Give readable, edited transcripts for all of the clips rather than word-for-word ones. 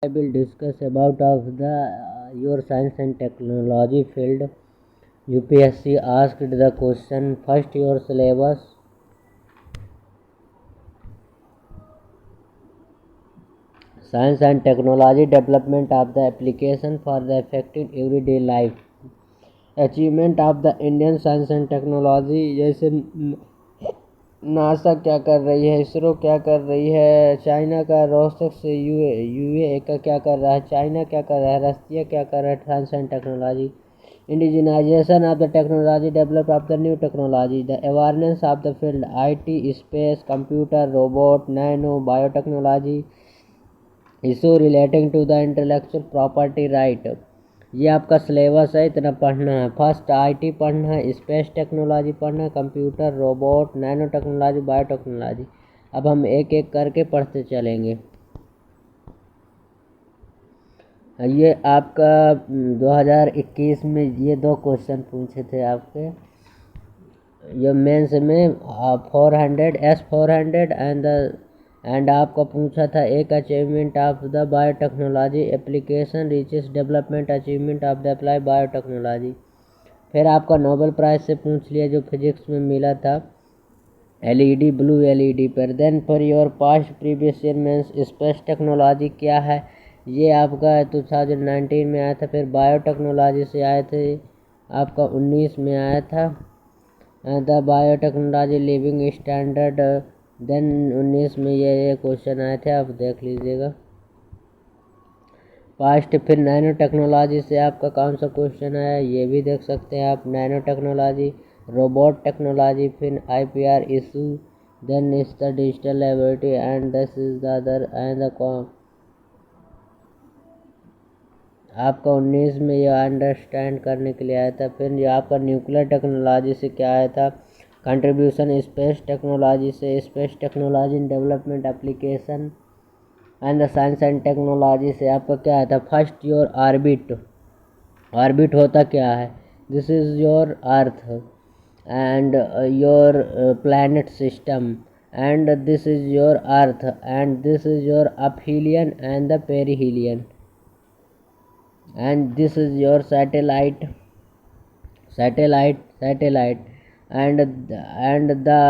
I will discuss about of the your science and technology field. UPSC asked the question first your syllabus. Science and technology development of the application for the effective everyday life. Achievement of the Indian science and technology जैसे NASA क्या कर रही है, इसरो क्या कर रही है, China का रोस्टेक से यूए का क्या कर रहा है, चाइना क्या कर रहा है, रशिया क्या कर रहा है, science and technology. Indigenization of the technology, develop of the new technology, the awareness of the field, IT, space, computer, robot, nano, biotechnology, issue relating to the intellectual property right. ये आपका syllabus है, इतना पढ़ना है. First IT पढ़ना है, space technology पढ़ना है, computer, robot, nano technology, biotechnology. अब हम एक एक करके पढ़ते चलेंगे. ये आपका 2021 में ये दो क्वेश्चन पूछे थे आपके. ये मेंस में 400 S400 एंड आपका पूछा था एक achievement of the biotechnology application reaches development achievement of the apply biotechnology. फिर आपका नोबेल प्राइज से पूछ लिया जो फिजिक्स में मिला था एलईडी ब्लू एलईडी पर. Then for your past previous year mains space technology क्या है, ये आपका 2019 में आया था. फिर बायोटेक्नोलॉजी से आए थे, आपका 19 में आया था the biotechnology living standard. Then 19 में ये क्वेश्चन आए थे, आप देख लीजिएगा पास्ट. फिर नैनो टेक्नोलॉजी से आपका कौन सा क्वेश्चन आया ये भी देख सकते हैं आप. नैनो टेक्नोलॉजी, रोबोट टेक्नोलॉजी, फिर IPR issue, then is the digital laboratory and this is the other and the आपका 19 में ये अंडरस्टैंड करने के लिए आया था. फिर ये आपका न्यूक्लियर टेक्नोलॉजी से क्या आया था, कंट्रीब्यूशन स्पेस टेक्नोलॉजी से space technology in development application and the science and technology से आपका क्या आया था, फर्स्ट योर ऑर्बिट. ऑर्बिट होता क्या है, this is your earth and your planet system and this is your earth and this is your aphelion and the perihelion and this is your satellite and the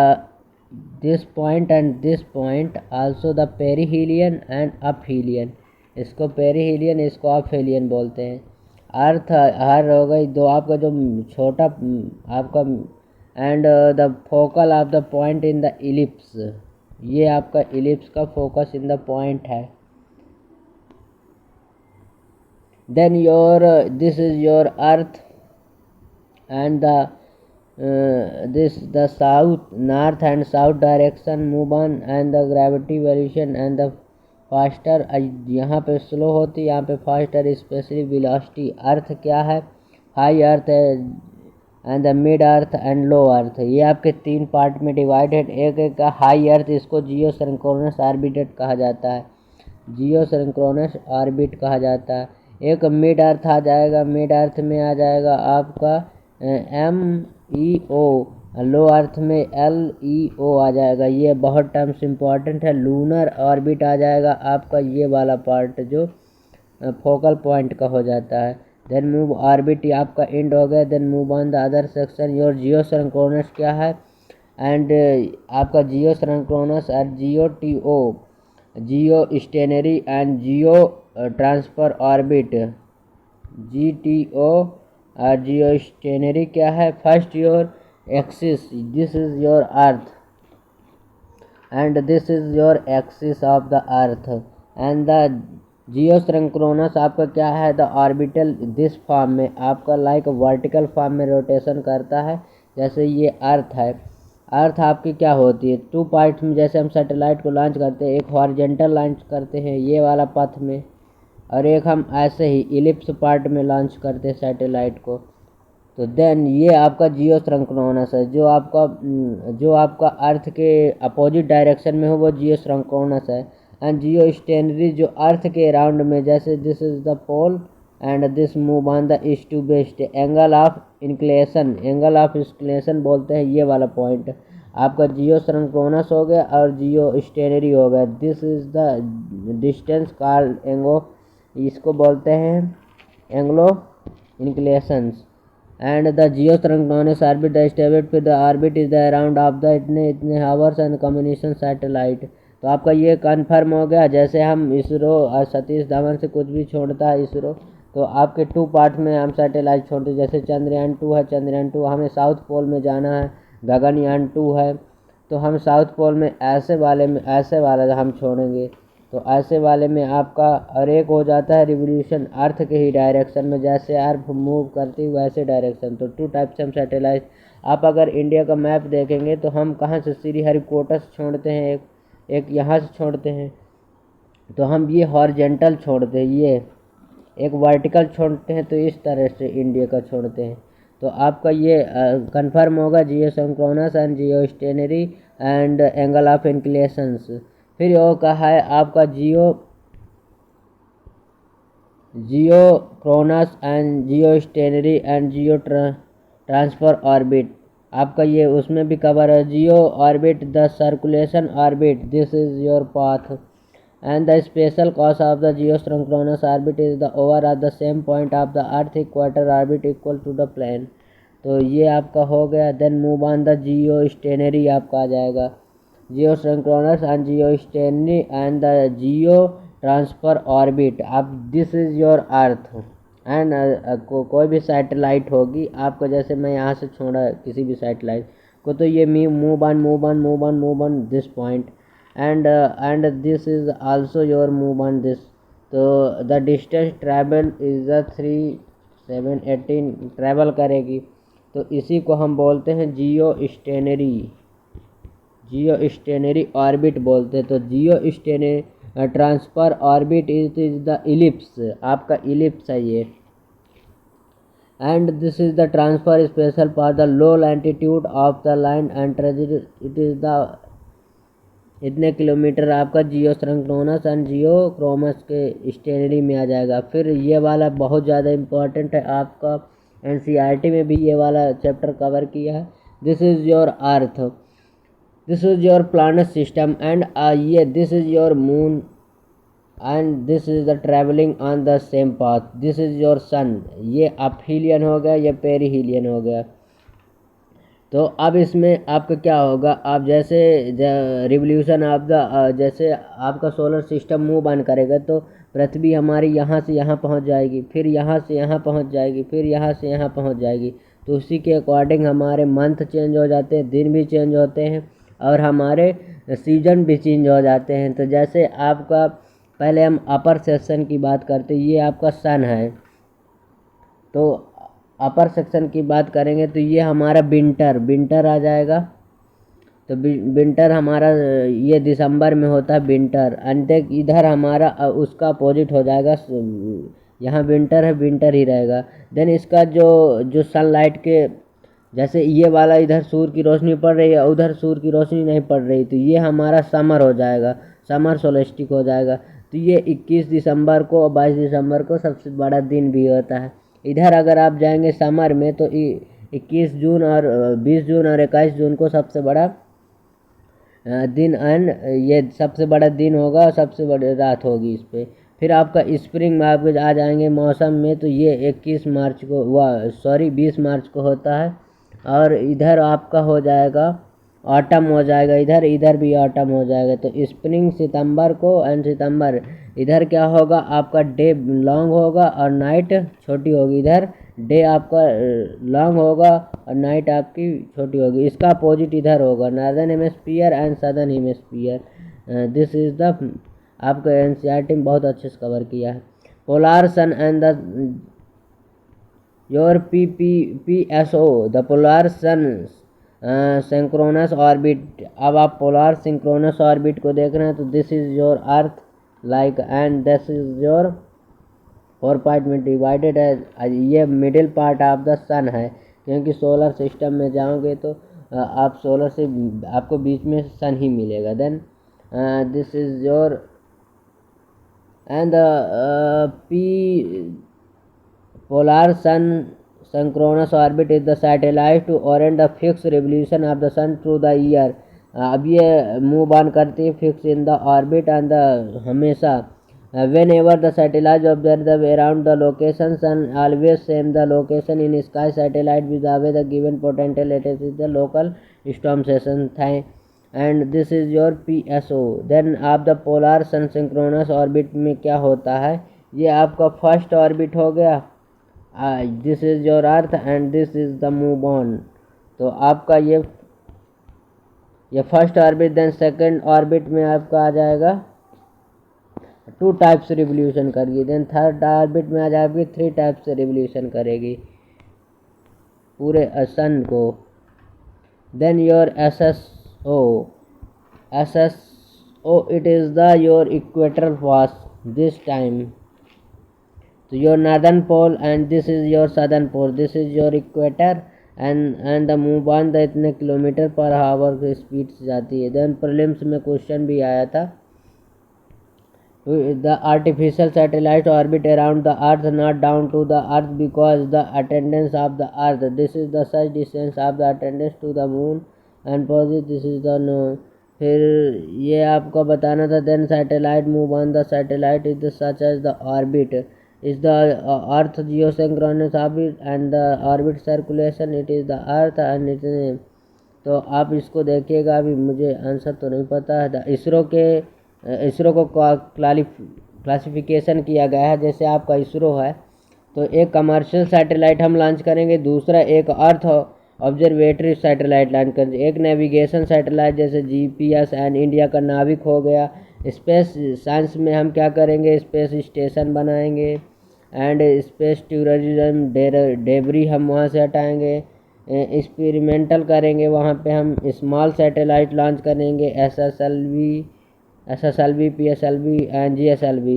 this point and this point also the perihelion and aphelion. इसको perihelion इसको अफेलियन बोलते हैं. अर्थ हर हो गई दो आपका जो छोटा आपका and the focal of the point in the ellipse, ये आपका इलिप्स का फोकस इन द पॉइंट है. Then your this is your earth and the south north and south direction move on and the gravity variation and the faster. यहाँ पे slow होती, यहाँ पे faster specially velocity. अर्थ क्या है, high earth है and the mid earth and low earth. ये आपके तीन पार्ट में डिवाइडेड. एक एक का हाई अर्थ इसको जियो सिंक्रोनस ऑर्बिट कहा जाता है, जियो सिंक्रोनस ऑर्बिट कहा जाता है. एक मिड अर्थ आ जाएगा, मिड अर्थ में आ जाएगा आपका MEO, लो अर्थ में LEO आ जाएगा. ये बहुत टर्म्स इम्पॉर्टेंट है. लूनर ऑर्बिट आ जाएगा आपका ये वाला पार्ट जो फोकल पॉइंट का हो जाता है. देन मूव ऑर्बिट आपका एंड हो गया. Then move on the other section. Your geo synchronous क्या है एंड आपका जियो सिंक्रोनस और GOTO geo stationary and geo transfer orbit GTO और जियो स्टेशनरी क्या है, first your axis, this is your earth and this is your axis of the earth and the geo synchronous आपका क्या है, the orbital this form में आपका like vertical form में rotation करता है. जैसे ये अर्थ है, अर्थ आपकी क्या होती है टू पार्ट्स में. जैसे हम सैटेलाइट को लॉन्च करते हैं, एक हॉरिजॉन्टल लॉन्च करते हैं ये वाला पथ में, और एक हम ऐसे ही इलिप्स पार्ट में लॉन्च करते हैं सैटेलाइट को. तो देन ये आपका जियो सिंक्रोनस है. जो आपका अर्थ के अपोजिट डायरेक्शन में हो वो जियो सिंक्रोनस है. एंड जियो स्टेशनरी जो अर्थ के अराउंड में, जैसे this is the pole and this move on the east to west. Angle of inclination बोलते हैं ये वाला पॉइंट. आपका जियो सिंक्रोनस हो गया और जियो स्टेशनरी हो गया. This is the distance called इसको बोलते हैं anglo inclinations. And the geosynchronous orbit the stability पे the orbit is the around of the इतने इतने हावर्स एंड कम्युनिकेशन सैटेलाइट। तो आपका ये कन्फर्म हो गया। जैसे हम इसरो सतीश धवन से कुछ भी छोड़ता है इसरो, तो आपके 2 पार्ट में हम सैटेलाइट छोड़ते हैं। जैसे चंद्रयान 2 है, चंद्रयान 2 हमें साउथ पोल में जाना है, गगनयान 2 है तो हम साउथ पोल में ऐसे वाले हम छोड़ेंगे। तो ऐसे वाले में आपका और एक हो जाता है रिवोल्यूशन अर्थ के ही डायरेक्शन में, जैसे अर्थ मूव करती है वैसे डायरेक्शन। तो 2 टाइप्स ऑफ सैटेलाइट। आप अगर इंडिया का मैप देखेंगे तो हम कहाँ से श्रीहरिकोटा से छोड़ते हैं, एक यहाँ से छोड़ते हैं, तो हम ये हॉरिजेंटल छोड़ते हैं, ये एक वर्टिकल छोड़ते हैं, तो इस तरह से इंडिया का छोड़ते हैं। तो आपका ये कंफर्म होगा geosynchronous and geostationary and angle of inclinations. फिर वो कहा है आपका geochronous and geostationary and geo transfer orbit. आपका ये उसमें भी कवर है। Geo orbit the circulation orbit, this is your path and the special cause of the geosynchronous orbit is the over at the same point of the earth equator orbit equal to the plane। तो ये आपका हो गया। Then move on the geostationary आपका आ जाएगा, geosynchronous and geostationary and the geo transfer orbit. आप this is your earth and कोई भी सैटेलाइट होगी आपको, जैसे मैं यहाँ से छोड़ा किसी भी सैटेलाइट को, तो ये move on this point and this is also your move on this। तो the distance travel is the 3718 travel करेगी। तो इसी को हम बोलते हैं जियोस्टेशनरी ऑर्बिट बोलते हैं। तो geostationary transfer orbit is the ellipse, आपका इलिप्स है ये। And this is the transfer special for the low latitude of the land and it is the इतने किलोमीटर आपका जियोसिंक्रोनस एंड जियोक्रोनस के स्टेशनरी में आ जाएगा। फिर ये वाला बहुत ज़्यादा इम्पोर्टेंट है, आपका एनसीईआरटी में भी ये वाला चैप्टर कवर किया है। This is your earth, this is your planet system and ये this is your moon and this is the travelling on the same path, this is your sun. ये अपहीलियन हो गया, ये पेरिहीलियन हो गया। तो अब इसमें आपका क्या होगा, आप जैसे रिवोल्यूशन ऑफ द जैसे आपका सोलर सिस्टम मूव ऑन करेगा तो पृथ्वी हमारी यहाँ से यहाँ पहुँच जाएगी, फिर यहाँ से यहाँ पहुँच जाएगी, फिर यहाँ से यहाँ पहुँच जाएगी। तो उसी के अकॉर्डिंग हमारे मंथ चेंज हो जाते हैं, दिन भी चेंज होते हैं और हमारे सीजन भी चेंज हो जाते हैं। तो जैसे आपका पहले हम अपर सेक्शन की बात करते हैं, ये आपका सन है। तो अपर सेक्शन की बात करेंगे तो ये हमारा विंटर आ जाएगा। तो विंटर हमारा ये दिसंबर में होता है विंटर। अंत इधर हमारा उसका अपोजिट हो जाएगा, यहाँ विंटर है, विंटर ही रहेगा। देन इसका जो सनलाइट के जैसे ये वाला इधर सूर्य की रोशनी पड़ रही है, उधर सूर्य की रोशनी नहीं पड़ रही, तो ये हमारा समर हो जाएगा, समर सोलेस्टिक हो जाएगा। तो ये 21 दिसंबर को और 22 दिसंबर को सबसे बड़ा दिन भी होता है। इधर अगर आप जाएंगे समर में तो 21 जून और 20 जून और 21 जून को सबसे बड़ा दिन एंड ये सबसे बड़ा दिन होगा, सबसे बड़ी रात होगी इस पर। फिर आपका स्प्रिंग में आप आ जाएंगे मौसम में, तो ये 21 मार्च को 20 मार्च को होता है। और इधर आपका हो जाएगा ऑटम हो जाएगा, इधर भी ऑटम हो जाएगा। तो स्प्रिंग सितंबर को एंड सितंबर इधर क्या होगा, आपका डे लॉन्ग होगा और नाइट छोटी होगी। इधर डे आपका लॉन्ग होगा और नाइट आपकी छोटी होगी। इसका अपोजिट इधर होगा, northern hemisphere and southern hemisphere. This is the आपका एनसीईआरटी में बहुत अच्छे से कवर किया है। Polar sun and the your PSO the polar sun synchronous orbit. अब आप पोलार सिंक्रोनस ऑर्बिट को देख रहे हैं, तो this is your earth like and this is your 4 part में डिवाइडेड है। ये मिडिल पार्ट ऑफ द सन है, क्योंकि सोलर सिस्टम में जाओगे तो आप सोलर से आपको बीच में सन ही मिलेगा। Then this is your and polar sun synchronous orbit is the satellite to orient the fixed revolution of the sun through the year। अब ये मूव ऑन करती है fix in the orbit and the हमेशा Whenever the satellite observe the around the location, sun always same the location in sky satellite with away the given potential latitude is the local storm session time, and this is your PSO. Then आप the polar sun synchronous orbit में क्या होता है, ये आपका first orbit हो गया, this is your earth and this is the move on. तो आपका ये first orbit, then second orbit में आपका आ जाएगा 2 टाइप्स से रिवोल्यूशन करेगी, देन थर्ड ऑर्बिट में आ जाएगी 3 टाइप से रिवोल्यूशन करेगी पूरे सन को। Then your S S O it is the your equator pass this time, तो your northern pole and this is your southern pole, this is your equator and the move on the इतने kilometre per hour की speed से जाती है। Then prelims में question भी आया था, the artificial satellite orbit around the earth not down to the earth because the attendance of the earth, this is the such distance of the attendance to the moon and positive, this is the no। फिर ये आपको बताना था, then satellite move on the satellite is the such as the orbit is the earth geosynchronous orbit and the orbit circulation it is the earth and it is। तो आप इसको देखिएगा, अभी मुझे आंसर तो नहीं पता है। इसरो को क्लासिफिकेशन किया गया है, जैसे आपका इसरो है तो एक कमर्शियल सैटेलाइट हम लॉन्च करेंगे, दूसरा एक अर्थ ऑब्जर्वेटरी सैटेलाइट लॉन्च करेंगे, एक नेविगेशन सैटेलाइट जैसे जीपीएस एंड इंडिया का नाविक हो गया। स्पेस साइंस में हम क्या करेंगे, स्पेस स्टेशन बनाएंगे एंड स्पेस टूरिज्म डेबरी हम वहाँ से हटाएंगे, एक्सपेरिमेंटल करेंगे, वहाँ पे हम स्मॉल सैटेलाइट लॉन्च करेंगे, SSLV, PSLV and GSLV,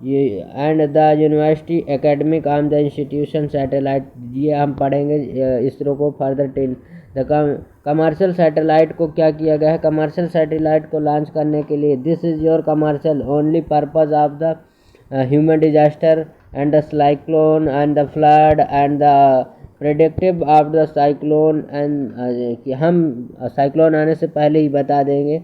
ये and the university academic on the institution satellite, ये हम पढ़ेंगे इसरो को further till the commercial satellite को क्या किया गया है। कमर्शियल सैटेलाइट को लॉन्च करने के लिए this is your commercial only purpose of the human disaster and the cyclone and the flood and the predictive of the cyclone and कि हम साइक्लोन आने से पहले ही बता देंगे।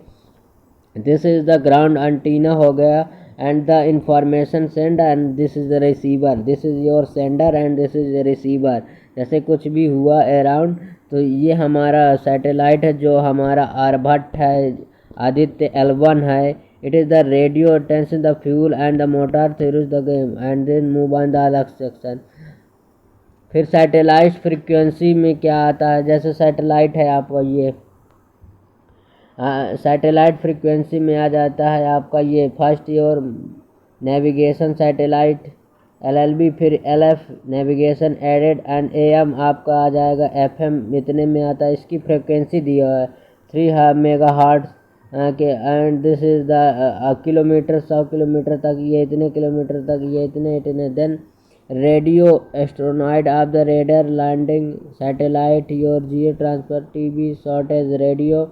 This is the ground antenna हो गया and the information send and this is the receiver, this is your sender and this is the receiver. जैसे कुछ भी हुआ अराउंड तो ये हमारा सैटेलाइट है, जो हमारा आर्यभट्ट है, आदित्य L1 है, it is the radio tension the fuel and the motor through the game and then move on the अलग सेक्शन। फिर सैटेलाइट फ्रिक्वेंसी में क्या आता है, जैसे सैटेलाइट है आपका ये सैटेलाइट फ्रिक्वेंसी में आ जाता है आपका ये first your navigation satellite LLB, फिर LF navigation aided and AM आपका आ जाएगा FM, इतने में आता है। इसकी फ्रिक्वेंसी दिया है 3 मेगाहर्ट्ज़ के and this is the kilometre, 100 kilometre तक, ये इतने किलोमीटर तक, ये इतने। Then radio asteroid of the radar landing satellite your geo transfer TV shortage radio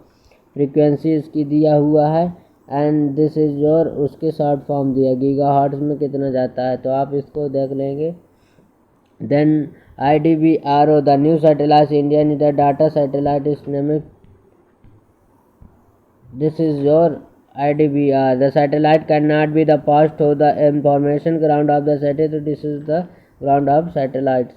frequency इसकी दिया हुआ है एंड दिस इज़ योर उसके शॉर्ट फॉर्म दिया गीगाहर्ट्ज़ में कितना जाता है, तो आप इसको देख लेंगे। Then IDBRO the new satellite Indian the data satellite Islamic, this is your IDBR the satellite can not be the pass to the information ground of the satellite, this is the ground of satellites.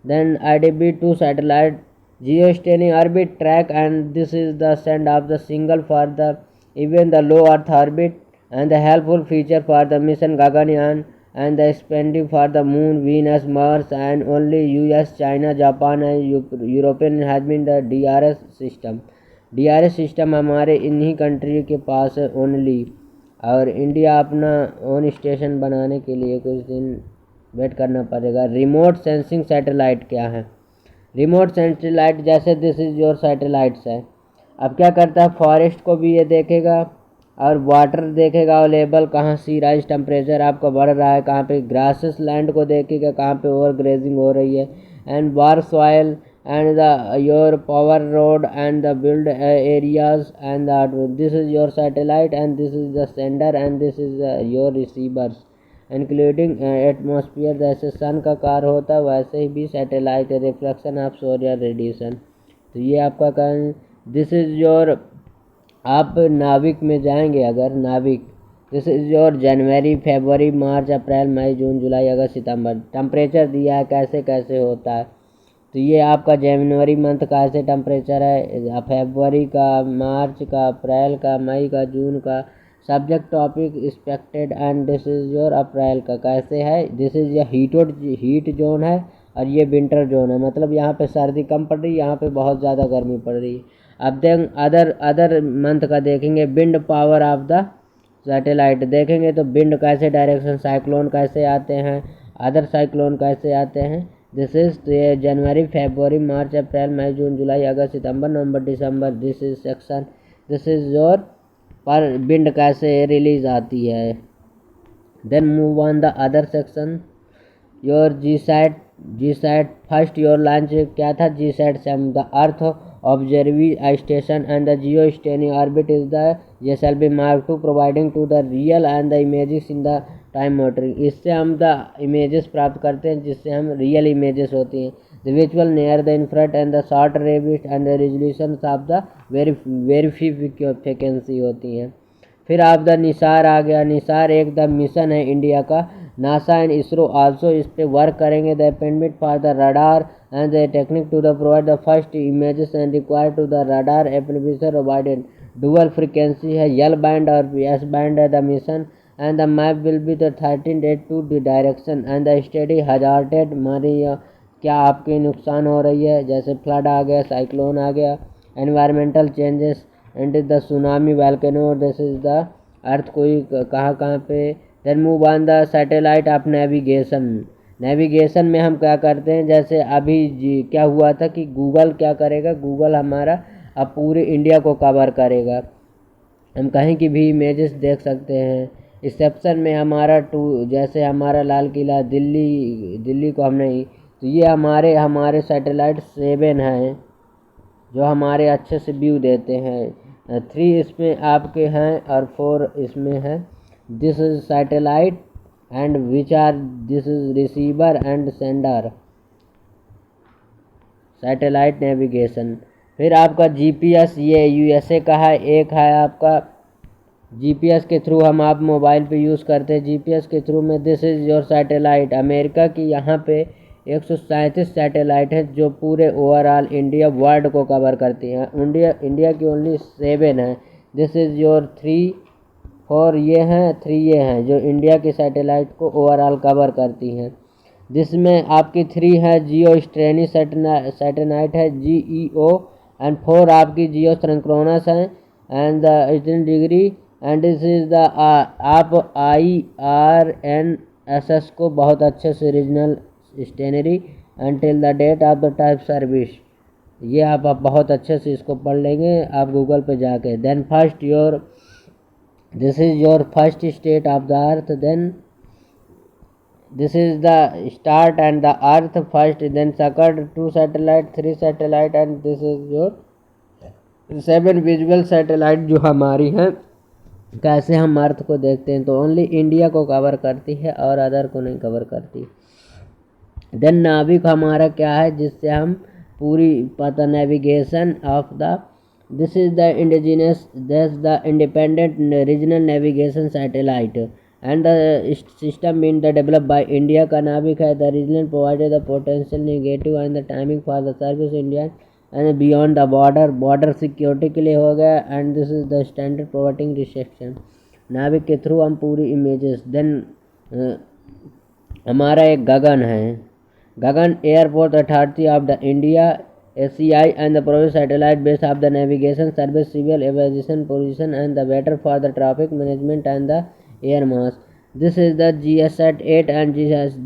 Then IDB2 satellite geostationary orbit track and this is the send of the signal for the even the low earth orbit and the helpful feature for the mission Gaganyaan and the expanding for the moon Venus Mars and only US China Japan and European has been the DRS system हमारे इन्हीं country के पास है only, और India अपना own station बनाने के लिए कुछ दिन वेट करना पड़ेगा। रिमोट सेंसिंग सैटेलाइट क्या है, रिमोट सैटेलाइट जैसे दिस इज़ योर सैटेलाइट्स है, अब क्या करता है फॉरेस्ट को भी ये देखेगा और वाटर देखेगा अवेलेबल, कहाँ सी राइज टेम्परेचर आपका बढ़ रहा है, कहाँ पे ग्रासेस लैंड को देखेगा, कहाँ पे ओवर ग्रेजिंग हो रही है and war soil and the your power road and the build areas and this is your satellite and this is the sender and this is your receivers including atmosphere, जैसे sun का कार्य होता है वैसे ही भी satellite reflection of solar radiation. तो ये आपका कारण दिस इज़ योर, आप नाविक में जाएंगे, अगर NavIC this is your January, February, March, April, May, June, July, August, September. Temperature दिया है कैसे कैसे होता है, तो ये आपका जनवरी मंथ का ऐसे टेम्परेचर है, फरवरी का, मार्च का, अप्रैल का, मई का, जून का। Subject topic expected and this is your April का कैसे है, दिस इज ये हीट जोन है और ये विंटर जोन है, मतलब यहाँ पे सर्दी कम पड़ रही है, यहाँ पे बहुत ज़्यादा गर्मी पड़ रही है। अब देख अदर मंथ का देखेंगे, wind power of the satellite देखेंगे तो विंड कैसे डायरेक्शन, साइक्लोन कैसे आते हैं, अदर साइक्लोन कैसे आते हैं। दिस इज तो ये जनवरी, फरवरी, मार्च, अप्रैल, मई, जून, जुलाई, अगस्त, सितंबर, नवंबर, दिसंबर। This is section, this is your पर विंड कैसे रिलीज आती है। Then move on the other section, your G sat first your launch क्या था, जी सैट से हम the earth observe station and the geo staining orbit is the JSLV Mark 2 providing to the real and the images in the time monitoring. इससे हम the images प्राप्त करते हैं जिससे हम रियल इमेजेस होती हैं। The visual near the infrared and the short revisit and the resolution of the वेरिफिकेंसी होती हैं। फिर आप द निसार आ गया, निसार एक द मिशन है इंडिया का, नासा एंड इसरो आल्सो इस पे वर्क करेंगे। The amendment for the radar and the technique to the provide the first images and required to the radar application provided dual frequency है, L band और S band है the mission and the map will be the 13 date to the direction and the study hazarded मानी क्या आपके नुकसान हो रही है, जैसे फ्लड आ गया, साइक्लोन आ गया, environmental changes and the tsunami, volcano, this is the earth कोई कहाँ कहाँ पे। Then move on the satellite of navigation. Navigation में हम क्या करते हैं, जैसे अभी क्या हुआ था कि गूगल क्या करेगा, गूगल हमारा अब पूरे इंडिया को कवर करेगा, हम कहीं की भी इमेजेस देख सकते हैं। रिसेप्शन में हमारा जैसे हमारा लाल किला दिल्ली को हम नहीं, तो ये हमारे हमारे सैटेलाइट 7 हैं जो हमारे अच्छे से व्यू देते हैं। 3 इसमें आपके हैं और 4 इसमें हैं। This is satellite and which are this is receiver and sender, satellite navigation. फिर आपका जीपीएस, ये यूएसए का है, एक है आपका जीपीएस के थ्रू हम आप मोबाइल पे यूज़ करते हैं, जीपीएस के थ्रू में। This is your satellite, America की यहाँ पे 137 सैटेलाइट है जो पूरे ओवरऑल इंडिया वर्ल्ड को कवर करती हैं। इंडिया की ओनली 7 है। दिस इज़ योर 4 ये हैं, 3 ये हैं जो इंडिया की सैटेलाइट को ओवरऑल कवर करती हैं। जिसमें आपकी 3 है जियो स्ट्रेनी सैटेलाइट है GEO एंड 4 आपकी जियो सिंक्रोनस है and the 18 degree and this is the आप IRNSS को बहुत अच्छे से regional stationary until the date of the type service, ये आप बहुत अच्छे से इसको पढ़ लेंगे आप गूगल पे जाके। Then first your this is your first state of the earth, then this is the start and the earth first, then second 2 satellite, 3 satellite and this is your 7 visual satellite जो हमारी हैं। कैसे हम अर्थ को देखते हैं तो ओनली इंडिया को कवर करती है और अदर को नहीं कवर करती। देन नाविक हमारा क्या है जिससे हम पूरी पता navigation of the this is the indigenous this the independent regional navigation satellite and the system being developed by India का नाविक है। The regional provided the potential negative and the timing for the service India and beyond the border security के लिए हो गया and this is the standard providing reception। नाविक के through हम पूरी images। then हमारा एक गगन है, Gagan airport authority of the India ACI and the provide satellite based of the navigation service, civil aviation position and the better for the traffic management and the air mass. This is the GSAT 8 and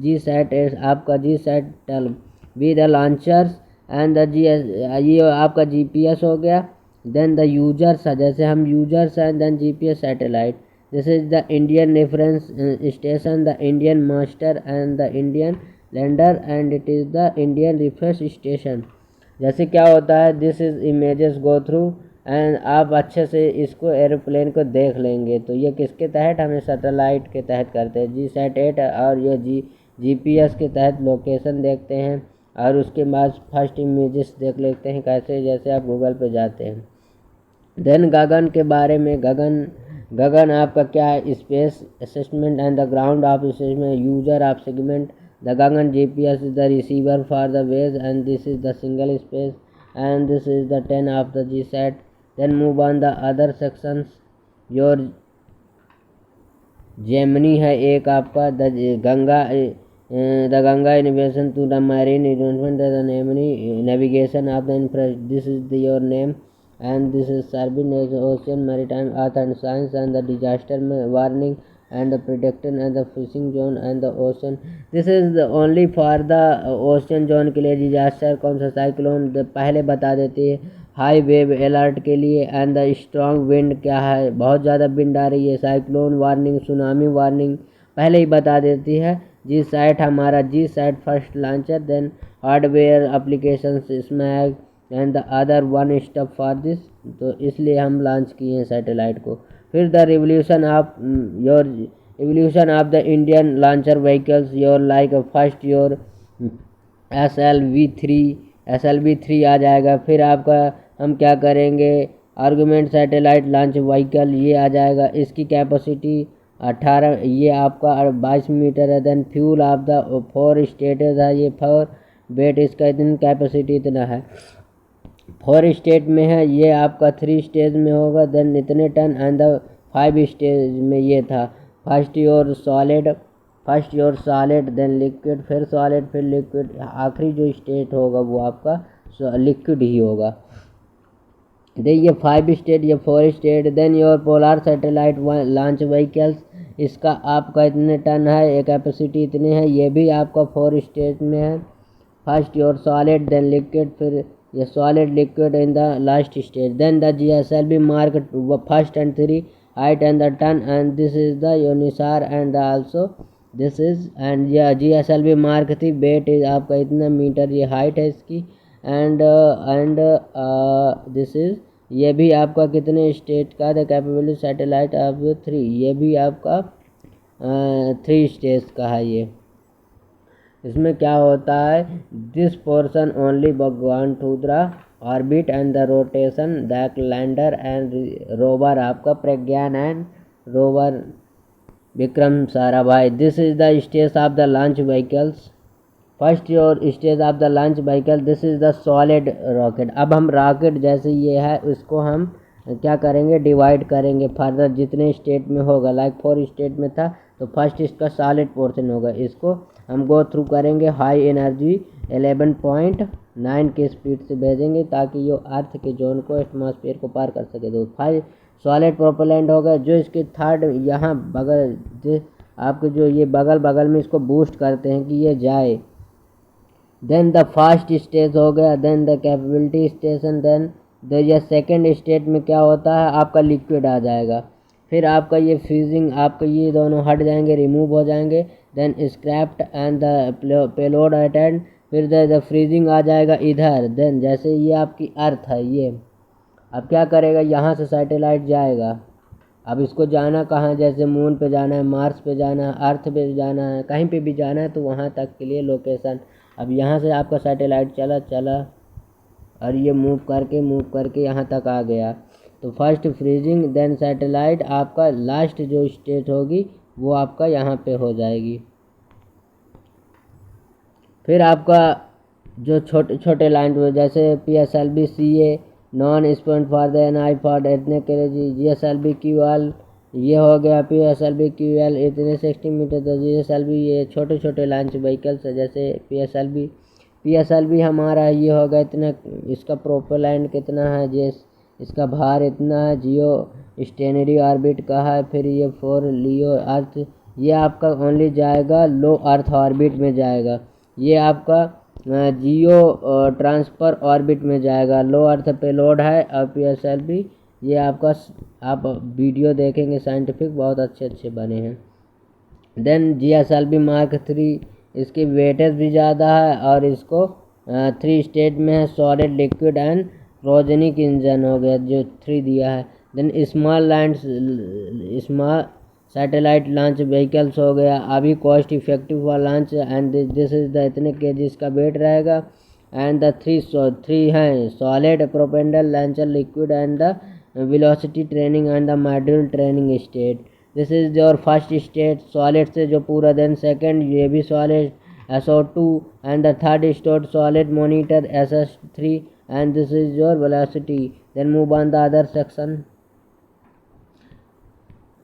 GSAT 8 आपका GSAT 12 be the launchers and the ये आपका GPS हो गया। Then the users, जैसे हम users हैं, then GPS satellite. This is the Indian reference station, the Indian master and the Indian lander and it is the Indian refresh station. जैसे क्या होता है, this is images go through and आप अच्छे से इसको एरोप्लेन को देख लेंगे। तो ये किसके तहत, हमें सैटेलाइट के तहत करते हैं, GSAT 8 और ये GPS के तहत लोकेशन देखते हैं और उसके बाद फर्स्ट इमेजेस देख लेते हैं कैसे, जैसे आप गूगल पे जाते हैं। देन गगन के बारे में, गगन आपका क्या है, space assessment and the ground of assessment, user of segment. The Gagan GPS is the receiver for the waves and this is the single space and this is the 10 of the GSAT. Then move on the other sections. Your Gemini है एक आपका, the Ganga invasion to the marine investment, the navigation of the infra, this is your name and this is serving as ocean maritime earth and science and the disaster warning and the prediction and the fishing zone and the ocean. This is the only for the ocean zone के लिए disaster कौन सा cyclone पहले बता देती है, high wave alert के लिए एंड द स्ट्रॉन्ग विंड क्या है, बहुत ज़्यादा विंड आ रही है, साइक्लोन वार्निंग, सुनामी वार्निंग पहले ही बता देती है। GSAT हमारा GSAT first launcher, then hardware application स्मैग and the other one step for this, तो इसलिए हम लॉन्च किए हैं सैटेलाइट को। फिर the revolution of the Indian launcher vehicles, your like first your SLV3 आ जाएगा। फिर आपका हम क्या करेंगे, आर्गूमेंट सैटेलाइट लॉन्च व्हीकल ये आ जाएगा, इसकी कैपेसिटी 18, ये आपका 22 मीटर है। Then fuel of the 4 stage है, ये 4 वेट, इसका इतनी कैपेसिटी इतना है, 4 स्टेट में है, ये आपका 3 स्टेज में होगा। देन इतने टन एंड द 5 स्टेज में ये था, first your solid then liquid, फिर सॉलिड फिर लिक्विड, आखिरी जो स्टेट होगा वो आपका लिक्विड ही होगा। देन ये 5 स्टेट, ये 4 state. Then your polar satellite launch vehicles, इसका आपका इतने टन है, एक कैपेसिटी इतने है, ये भी आपका 4 स्टेट में है। First your solid then liquid, फिर ये solid liquid in the last stage. Then the GSLV mark first and 3 height and the ton and this is the यूनिसार and also this is and GSLV mark 3 weight is आपका इतना metre, ये height है इसकी and this is, ये भी आपका कितने स्टेट का, द कैपेबिलिटी सैटेलाइट ऑफ 3, ये भी आपका 3 स्टेज का है। ये इसमें क्या होता है, दिस पोर्शन ओनली भगवान to the orbit and the rotation that lander and rover आपका Pragyan and rover Vikram Sarabhai. This is the stage of the launch vehicles, first your stage of the launch vehicle, this is the solid rocket. अब हम rocket जैसे ये है उसको हम क्या करेंगे, डिवाइड करेंगे फर्दर जितने स्टेट में होगा, लाइक 4 स्टेट में था तो फर्स्ट इसका सॉलिड पोर्शन होगा, इसको हम गो थ्रू करेंगे, हाई एनर्जी 11.9 के स्पीड से भेजेंगे ताकि ये अर्थ के जोन को एटमॉस्फेयर को पार कर सके। तो 5 सॉलिड प्रोपेलेंट होगा, जो इसके थर्ड यहाँ बगल आपके जो ये बगल में इसको बूस्ट करते हैं कि ये जाए। देन द फर्स्ट स्टेज हो गया, then the capability station, then ये सेकेंड स्टेट में क्या होता है, आपका लिक्विड आ जाएगा, फिर आपका ये फ्यूजिंग, आपका ये दोनों हट जाएंगे, रिमूव हो जाएंगे। Then scrapped and the payload attend, फिर द फ्रीजिंग आ जाएगा इधर। देन जैसे ये आपकी अर्थ है, ये अब क्या करेगा, यहाँ से सैटेलाइट जाएगा, अब इसको जाना कहाँ, जैसे मून पे जाना है, मार्स पे जाना है, अर्थ पे जाना है, कहीं पे भी जाना है तो वहाँ तक के लिए लोकेशन। अब यहाँ से आपका सैटेलाइट चला और ये मूव करके यहाँ तक आ गया, तो फर्स्ट फ्रीजिंग, देन सैटेलाइट आपका लास्ट जो स्टेट होगी वो आपका यहाँ पे हो जाएगी। फिर आपका जो छोटे छोटे लाइन जैसे PSLV CA non स्पॉन्ड for the NI for इतने के लिए, GSLV QL ये हो गया, PSLV QL इतने 60 मीटर, तो GSLV ये छोटे छोटे लॉन्च व्हीकल्स है। जैसे PSLV हमारा ये होगा इतना, इसका प्रोपेलेंट कितना है, इसका भार इतना है, जियो स्टेशनरी ऑर्बिट का है। फिर ये 4 लियो अर्थ, ये आपका ओनली जाएगा लो अर्थ ऑर्बिट में जाएगा, ये आपका जियो ट्रांसफर ऑर्बिट में जाएगा, लो अर्थ पेलोड है। और PSLV ये आपका, आप वीडियो देखेंगे साइंटिफिक बहुत अच्छे बने हैं। देन GSLV मार्क 3, इसकी वेटेज भी ज़्यादा है और इसको 3 स्टेट में है, solid liquid and cryogenic engine हो गया जो 3 दिया है। Then small satellite launch vehicles हो गया, अभी cost effective for launch and this is the इतने केजी इसका वेट रहेगा। एंड द 3 हैं solid propellant launcher liquid and the velocity training and the module training state. This is your first state solid से जो पूरा, then second ये भी solid SO2 and the third state solid monitor SS3 and this is your velocity. Then move on the other section.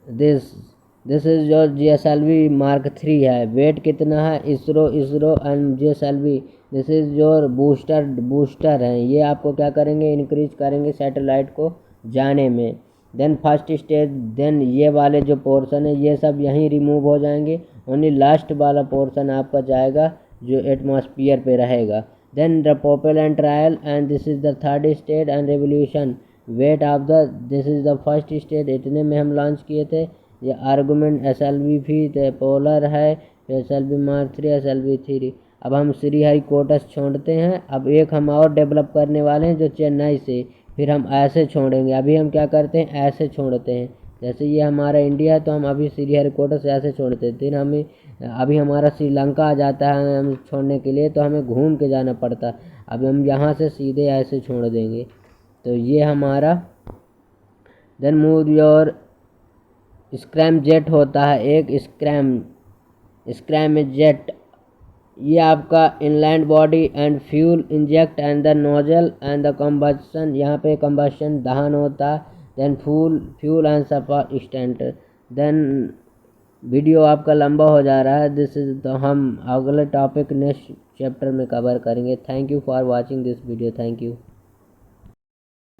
This is your GSLV Mark 3 है। Wait कितना है, ISRO and GSLV this is your booster है। ये आपको क्या करेंगे, increase करेंगे satellite को जाने में। देन फर्स्ट स्टेज, देन ये वाले जो पोर्शन है ये सब यहीं रिमूव हो जाएंगे, ओनली लास्ट वाला पोर्शन आपका जाएगा जो एटमॉस्फेयर पे रहेगा। Then the propellant trial and this is the third stage and revolution weight of the, this is the first stage, इतने में हम लॉन्च किए थे। ये आर्गूमेंट SLV भी पोलर है, SLV Mark 3 SLV 3। अब हम श्रीहरिकोटा छोड़ते हैं। अब एक हम और डेवलप करने वाले हैं जो चेन्नई से, फिर हम ऐसे छोड़ेंगे। अभी हम क्या करते हैं, ऐसे छोड़ते हैं। जैसे ये हमारा इंडिया है तो हम अभी श्रीहरिकोटा से ऐसे छोड़ते हैं। फिर हमें अभी हमारा श्रीलंका आ जाता है हम छोड़ने के लिए, तो हमें घूम के जाना पड़ता है। अब हम यहाँ से सीधे ऐसे छोड़ देंगे। तो ये हमारा then move your scram jet होता है एक स्क्रैम जेट। ये आपका inland body and fuel inject and the nozzle and the combustion, यहाँ पे कंबशन दहन होता है। Then fuel and suffer stand. Then video आपका लंबा हो जा रहा है, दिस इज तो हम अगले टॉपिक नेक्स्ट चैप्टर में कवर करेंगे। Thank you for watching this video, thank you.